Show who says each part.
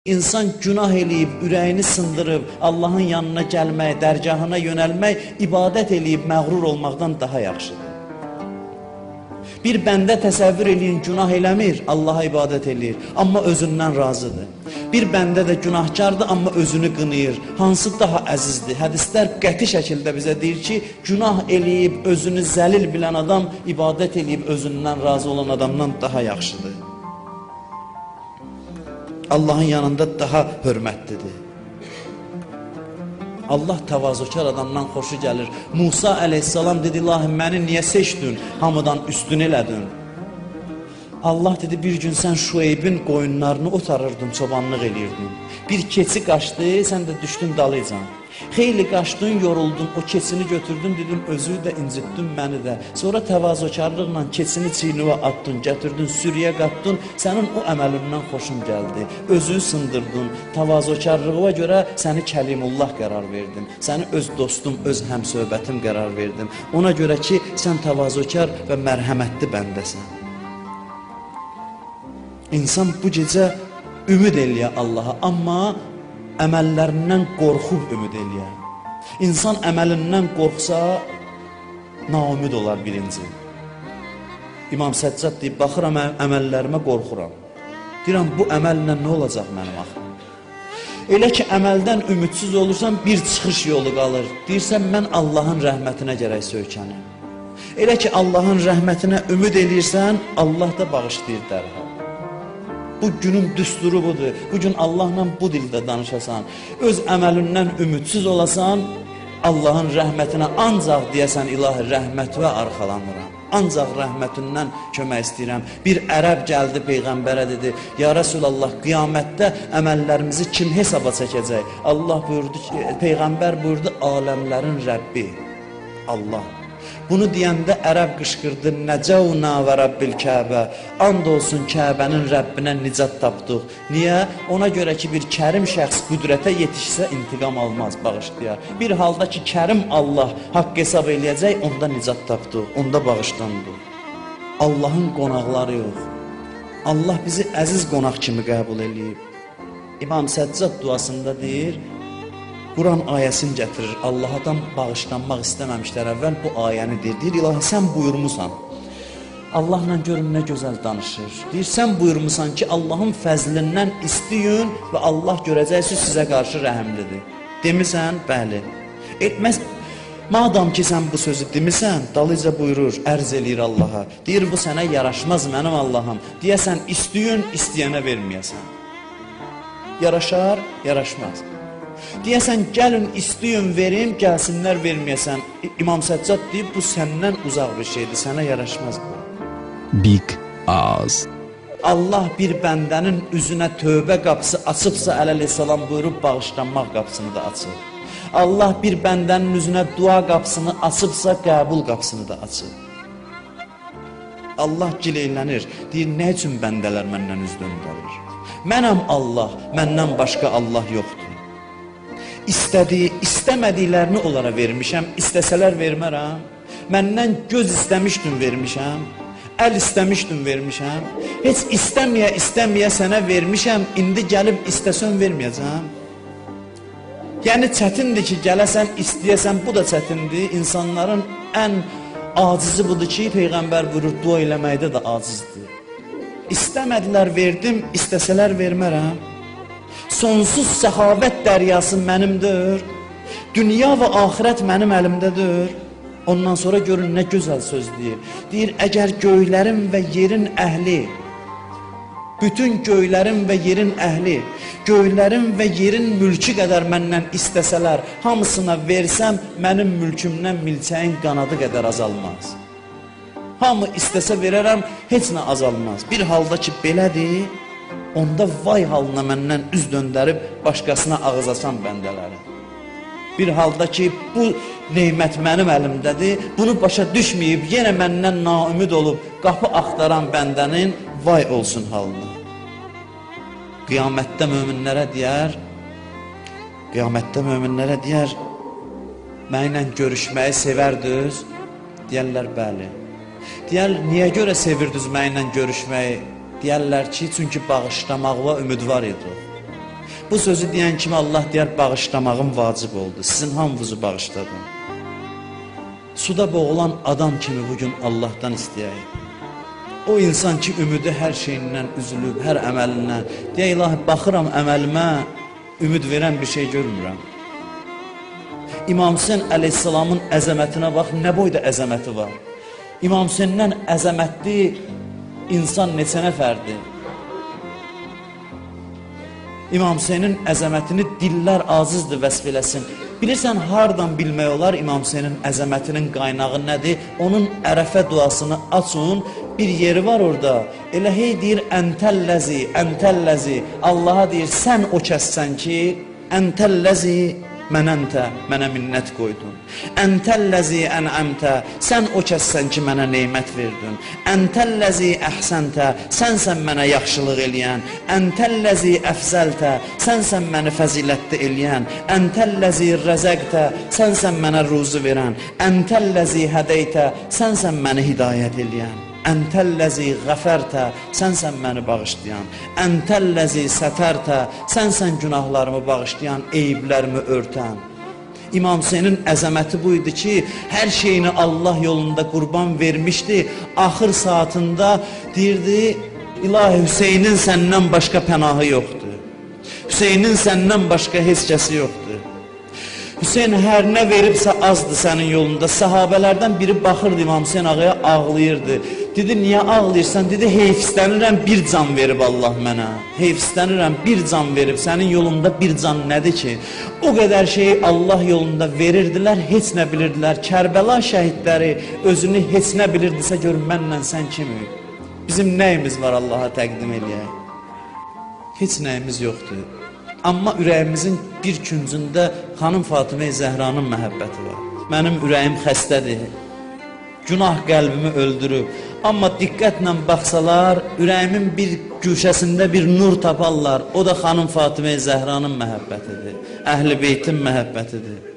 Speaker 1: İnsan günah eləyib, ürəyini sındırıb, Allahın yanına gəlmək, dərgahına yönəlmək, ibadət eləyib, məğrur olmaqdan daha yaxşıdır. Bir bəndə təsəvvür eləyin, günah eləmir, Allaha ibadət eləyir, amma özündən razıdır. Bir bəndə də günahkardır, amma özünü qınıyır. Hansı daha əzizdir? Hədislər qəti şəkildə bizə deyir ki, günah eləyib, özünü zəlil bilən adam, ibadət eləyib, özündən razı olan adamdan daha yaxşıdır. Allahın yanında daha hörmətlidir. Allah təvazökar adamdan xoşu gəlir. Musa əleyhissalam dedi, İlahi, məni niyə seçdin, hamıdan üstün elədin? Allah dedi, bir gün sən Şueybin qoyunlarını otarırdın, çobanlıq eləyirdin. Bir keçi qaçdı, sən də düşdün dalıcan. Xeyli qaçdın, yoruldun, o keçini götürdün, dedim, özü də incitdin məni də. Sonra təvazökarlıqla keçini çiynivə atdın, gətirdin, sürüyə qatdın, sənin o əməlindən xoşum gəldi. Özünü sındırdın, təvazökarlığına görə səni Kəlimullah qərar verdim. Səni öz dostum, öz həmsöhbətim qərar verdim. Ona görə ki, sən təvazökar və mərhəmətli bəndəsən. İnsan bu gecə ümid eləyə Allaha, amma əməllərindən qorxub ümid eləyər. İnsan əməlindən qorxsa, naumid olar birinci. İmam Səccad deyib, baxıram əməllərimə qorxuram. Deyirəm, bu əməllə nə olacaq mənim axı? Elə ki, əməldən ümidsiz olursan, bir çıxış yolu qalır. Deyirsən, mən Allahın rəhmətinə gərək söykənim. Elə ki, Allahın rəhmətinə ümid eləyirsən, Allah da bağışlayır dərhal. Bu günün düsturu budur. Bugün Allahla bu dildə danışasan, öz əməlindən ümidsiz olasan, Allahın rəhmətinə ancaq deyəsən, İlahi, rəhmətvə arxalanıram. Ancaq rəhmətindən kömək istəyirəm. Bir ərəb gəldi Peyğəmbərə dedi, ya Rəsulallah, qiyamətdə əməllərimizi kim hesaba çəkəcək? Allah buyurdu ki, Peyğəmbər buyurdu, aləmlərin Rəbbi, Allah. Bunu deyəndə ərəb qışqırdı, Nəcəvna və Rəbbil Kəbə, and olsun Kəbənin Rəbbinə nicat tapdıq. Niyə? Ona görə ki, bir kərim şəxs qüdrətə yetişsə intiqam almaz, bağışlayar. Bir halda ki, kərim Allah haqq hesab eləyəcək, onda nicat tapdıq, onda bağışlandıq. Allahın qonaqları yox. Allah bizi əziz qonaq kimi qəbul eləyib. İmam Səccad duasında deyir, Quran ayəsini gətirir, Allahdan bağışlanmaq istəməmişlər əvvəl bu ayəni deyir, İlahi, sən buyurmusan, Allahla görün nə gözəl danışır, deyir, sən buyurmusan ki, Allahın fəzlindən istəyin və Allah görəcəksiniz sizə qarşı rəhəmlidir. Demisən, bəli. Etməz, madam ki, sən bu sözü demisən, dalıca buyurur, ərz eləyir Allaha, deyir, bu sənə yaraşmaz mənim Allahım, deyəsən, istəyin, istəyənə verməyəsən. Yaraşar, yaraşmaz. Deyəsən, gəlin, istəyin, verim, gəlsinlər, verməyəsən. İmam Səccad deyib, bu səndən uzaq bir şeydir, sənə yaraşmaz bu.
Speaker 2: Big ağız.
Speaker 1: Allah bir bəndənin üzünə tövbə qapısı açıbsa, əleyhissalam buyurub, bağışlanmaq qapısını da açıb. Allah bir bəndənin üzünə dua qapısını açıbsa, qəbul qapısını da açıb. Allah gileylənir, deyir, nə üçün bəndələr məndən üz döndərir? Mənəm Allah, məndən başqa Allah yoxdur. İstədiyi, istəmədiklərini onlara vermişəm, istəsələr vermərəm. Məndən göz istəmişdin vermişəm, əl istəmişdin vermişəm. Heç istəməyə sənə vermişəm, indi gəlib istəsən verməyəcəm. Yəni çətindir ki, gələsən, istəyəsən, bu da çətindir. İnsanların ən acizi budur ki, Peyğəmbər buyurur, dua eləməkdə də acizdir. İstəmədilər, verdim, istəsələr vermərəm. Sonsuz səxavət dəryası mənimdir, dünya və axirət mənim əlimdədir. Ondan sonra görün nə gözəl söz deyir. Deyir, əgər göylərin və yerin əhli, bütün göylərin və yerin əhli, göylərin və yerin mülkü qədər məndən istəsələr, hamısına versəm, mənim mülkümdən milçəyin qanadı qədər azalmaz. Hamı istəsə verərəm, heç nə azalmaz. Bir halda ki, belədir, onda vay halına məndən üz döndərib başqasına ağız açan bəndələri. Bir halda ki, bu neymət mənim əlimdədir, bunu başa düşməyib, yenə məndən naümid olub, qapı axtaran bəndənin vay olsun halına. Qiyamətdə möminlərə deyər, mənlə görüşməyi sevərdiniz, deyərlər, bəli. Deyər, niyə görə sevirdiniz mənlə görüşməyi? Deyərlər ki, çünki bağışlamaqla ümid var idi. Bu sözü deyən kimi Allah deyər, bağışlamağım vacib oldu. Sizin hamınızı bağışladım. Suda boğulan adam kimi bugün Allahdan istəyək. O insan ki, ümidi hər şeyindən üzülüb, hər əməlindən. Deyə ilahi, baxıram əməlimə, ümid verən bir şey görmürəm. İmam Hüseyin əleyhissalamın əzəmətinə bax, nə boyda əzəməti var. İmam Hüseyndən əzəmətli insan neçə nəfərdir? İmam Hüseynin əzəmətini dillər azizdir vəsf eləsin. Bilirsən, hardan bilmək olar İmam Hüseynin əzəmətinin qaynağı nədir? Onun ərəfə duasını açın, bir yeri var orada. Elə hey deyir, əntəlləzi, əntəlləzi. Allaha deyir, sən o kəssən ki, əntəlləzi, mənə minnət qoydun. Əntəlləzi ənəmtə, sən o kəssən ki, mənə neymət verdin. Əntəlləzi əhsəntə, sənsən mənə yaxşılıq eləyən. Əntəlləzi əfzəltə, sənsən məni fəzilətli eləyən. Əntəlləzi rəzəqtə, sənsən mənə ruzu verən. Əntəlləzi hədəytə, sənsən məni hidayət eləyən. Əntəlləzi qəfərtə, sənsən məni bağışlayan. Əntəlləzi sətərtə, sənsən günahlarımı bağışlayan, eyiblərimi örtən. İmam Hüseynin əzəməti bu idi ki, hər şeyini Allah yolunda qurban vermişdi. Axır saatında deyirdi, ilahi Hüseynin səndən başqa pənahı yoxdur. Hüseynin səndən başqa heç kəsi yoxdur. Hüseyin hər nə veribsə azdır sənin yolunda. Səhabələrdən biri baxırdı İmam Hüseyin ağaya, ağlayırdı. Dedi, niyə ağlayırsan? Dedi, heyfslənirəm, bir can verib Allah mənə. Heyfslənirəm, bir can verib. Sənin yolunda bir can nədir ki? O qədər şeyi Allah yolunda verirdilər, heç nə bilirdilər. Kərbəla şəhidləri özünü heç nə bilirdisə, gör mənlə sən kimi? Bizim nəyimiz var Allaha təqdim eləyək? Heç nəyimiz yoxdur. Amma ürəyimizin bir küncündə xanım Fatimə Zəhranın məhəbbəti var. Mənim ürəyim xəstədir. Günah qəlbimi öldürüb. Amma diqqətlə baxsalar, ürəyimin bir güşəsində bir nur taparlar. O da xanım Fatimə Zəhranın məhəbbətidir. Əhl-i Beytin məhəbbətidir.